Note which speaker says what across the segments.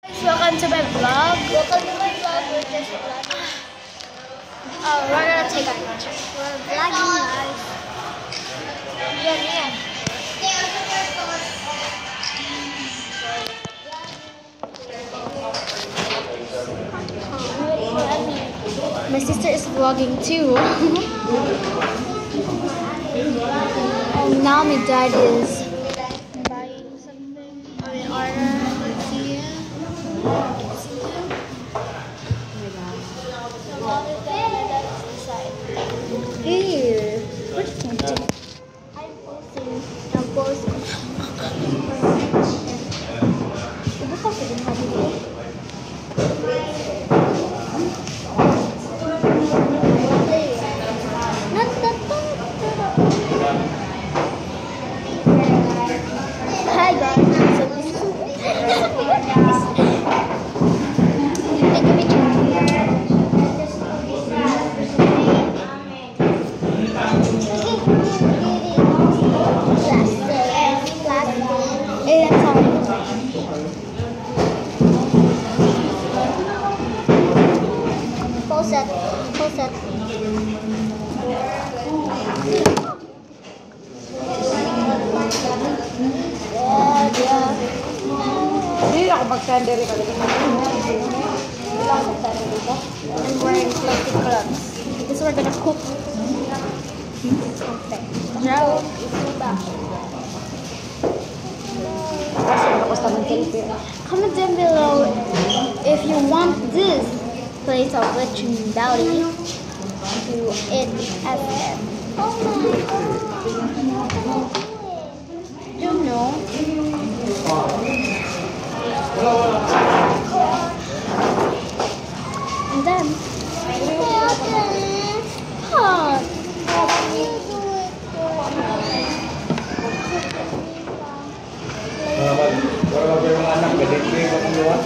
Speaker 1: Welcome to my vlog.
Speaker 2: Welcome to my vlog. We're just vlogging.
Speaker 1: We're gonna take our picture.
Speaker 2: We're vlogging live.
Speaker 1: Yan, yan. My sister is vlogging too. Oh, now my dad is buying something. I mean, order. Let's see. Here. What is it?
Speaker 2: I'm posting. I'm posting.
Speaker 1: Ibu kok sedang hadir?
Speaker 2: Hi guys. So this is take a picture.
Speaker 1: Eh, that's all.
Speaker 2: Pause it. Pause it. Yeah.
Speaker 1: Hindi ako mag-sender ka dito. Wala ako mag-sender dito. I'm wearing plastic gloves. Because we're gonna cook. Okay. Now, comment down below if you want this place of Lechon Belly to eat FM. Don't know. And then, hot.
Speaker 3: Kalau ada yang anak gede gede kamu luar.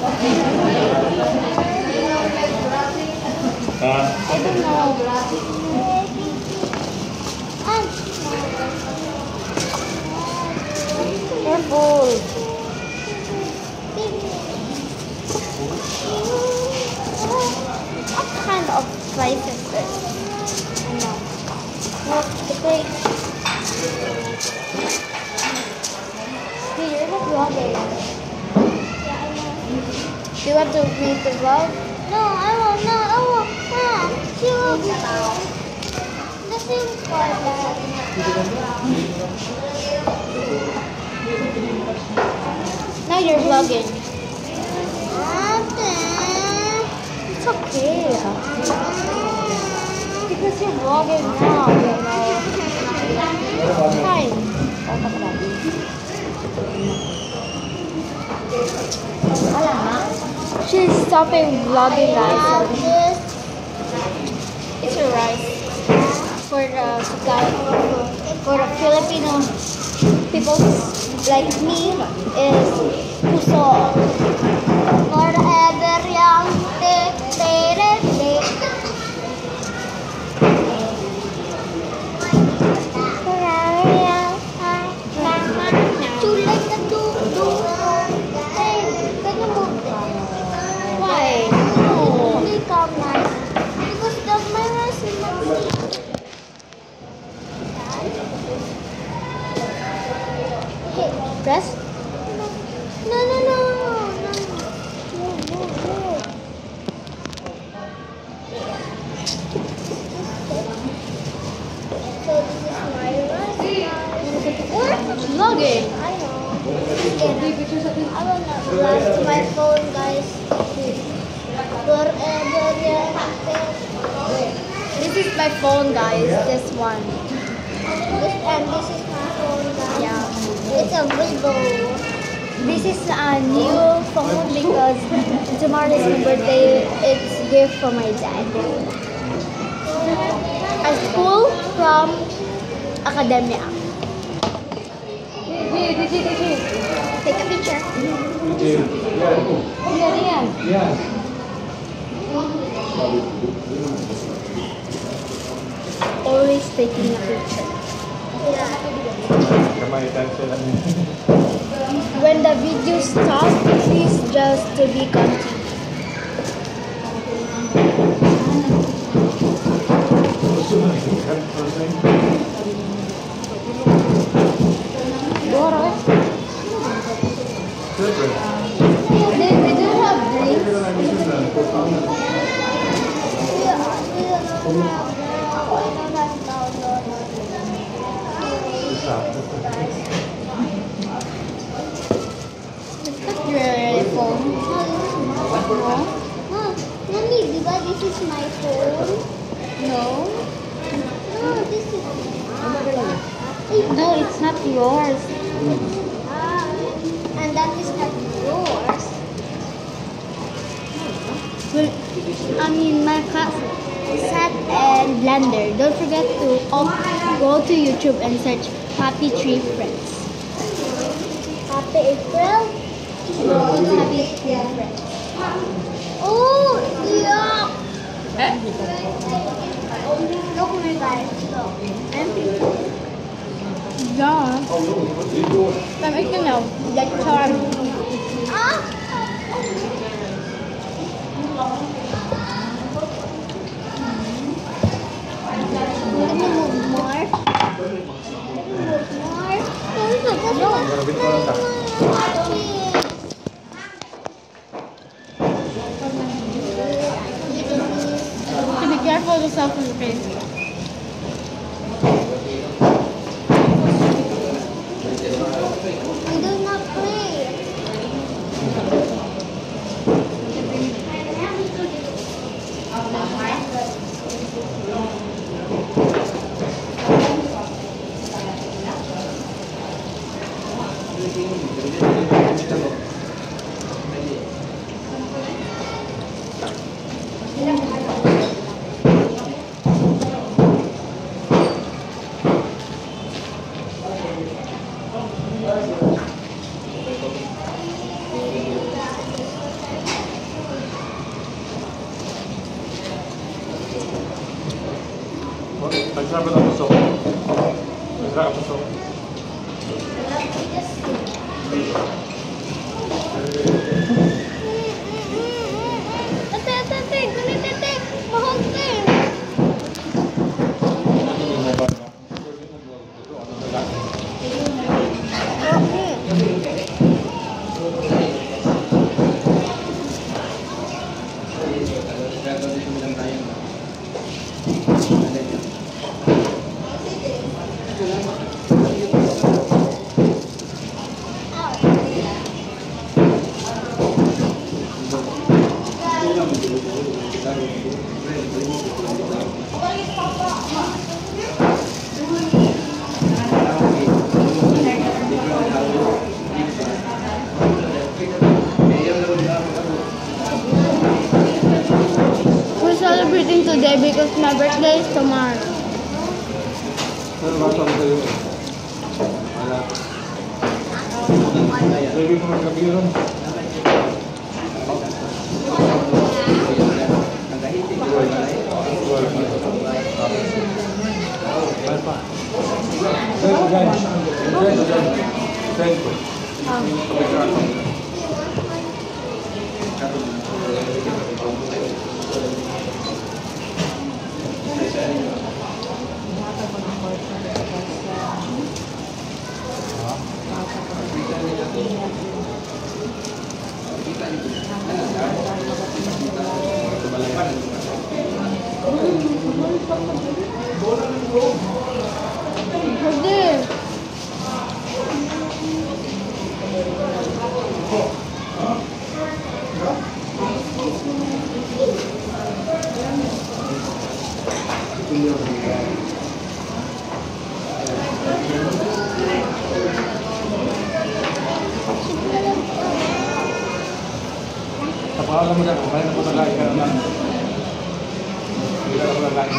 Speaker 1: Careful. What kind of place is this? I know. What's the place? Hey, you're not vlogging. Do you want to make the vlog?
Speaker 2: No, I will not. I will not. She will be the same for that.
Speaker 1: Now you're vlogging.
Speaker 2: Ate.
Speaker 1: It's okay. Because you're vlogging now, you know. Fine. She's stopping vlogging, guys. It's a rice for the Filipino people like me is puso.
Speaker 2: Forever young. You like the do. Hey, can you move it?
Speaker 1: Why?
Speaker 2: Really come nice. Because the mirrors in the Okay.
Speaker 1: Press?
Speaker 2: No. So this is my rice.
Speaker 1: Vlogging.
Speaker 2: I know. I will not blast my phone, guys. Forever young.
Speaker 1: This is my phone, guys. This one.
Speaker 2: This is my phone, guys.
Speaker 1: Yeah.
Speaker 2: It's a Vivo.
Speaker 1: This is a new phone because tomorrow is my birthday. It's a gift from my dad. A school from academia. Take a picture.
Speaker 3: Yeah.
Speaker 1: Always taking a picture.
Speaker 2: Yeah.
Speaker 3: Kamay cancel lang.
Speaker 1: when the video stops, please just to be continue.
Speaker 2: We do have drinks.
Speaker 1: Your phone.
Speaker 2: Mommy, because this is my phone.
Speaker 1: No.
Speaker 2: No, this is.
Speaker 1: No, it's not yours.
Speaker 2: And that is not yours.
Speaker 1: Well, I mean, my class, Sat and Blender. Don't forget to go to YouTube and search Happy Tree Friends.
Speaker 2: Happy April?
Speaker 1: Happy Tree Friends.
Speaker 2: Oh, yeah. Look, my guys.
Speaker 1: Yeah. I'm making now. Like charm.
Speaker 2: Ah. Let me move more.
Speaker 1: So be careful of yourself in the face.
Speaker 2: We do not play.
Speaker 3: Nagsabi ng puso. Nagsabi ng puso.
Speaker 2: Ate, gunit, mahal din.
Speaker 1: We're celebrating today because my birthday is tomorrow.
Speaker 3: Ano ba sabi sa'yo? Wala. Sabi ko magkabiron.
Speaker 1: Pwede.
Speaker 3: Tapos mo na, kumain na po nagkain ka naman. Hindi ka na po nagkain.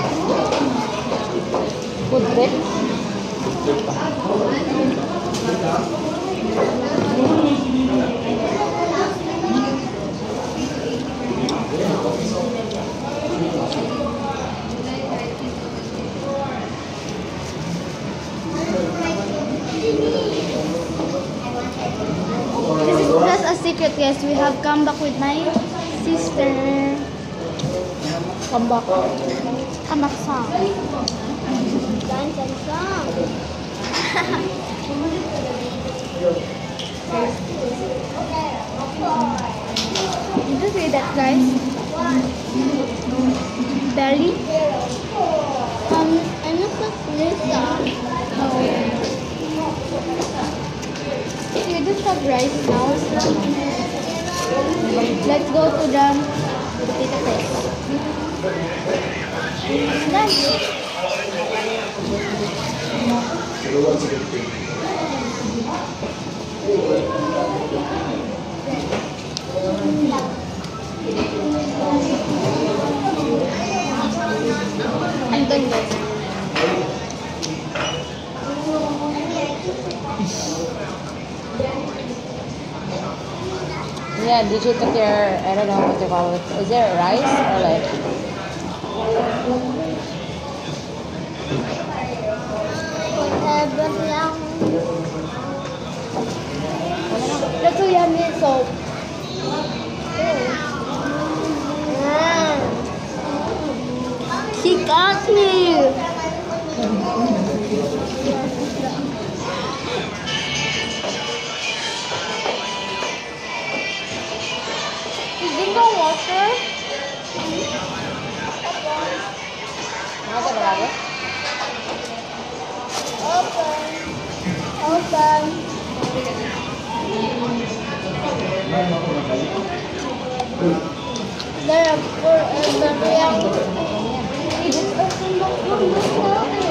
Speaker 1: Food trip? secret, guys. We have come back with my sister. Come back. Come back song.
Speaker 2: Dance and song.
Speaker 1: Did you see that, guys? Belly?
Speaker 2: Ano sa Lisa?
Speaker 1: We just have rice now. Let's go to the potato place. Done. I'm done, guys.
Speaker 4: Yeah, did you put your, I don't know what to call it. Is it rice or like?
Speaker 2: Whatever lang.
Speaker 1: That's so yummy. So, she got me. You drink the water?
Speaker 4: Ano ito talaga?
Speaker 2: Open. Open.
Speaker 1: There are forever young. You just open the window.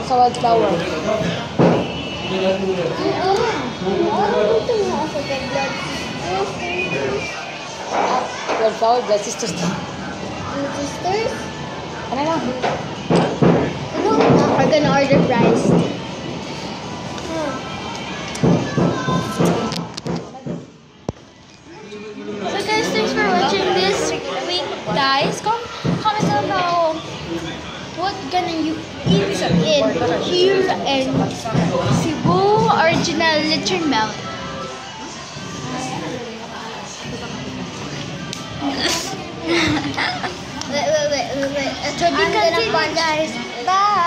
Speaker 4: Salad flour. Your flour, blood sisters.
Speaker 2: Sisters?
Speaker 4: Ano lang?
Speaker 1: We're gonna order fries. So guys, thanks for watching this week, guys. Comment down below what gonna you eat in here in Cebu original lechon melon.
Speaker 2: Wait.
Speaker 1: To be continued, guys. Bye.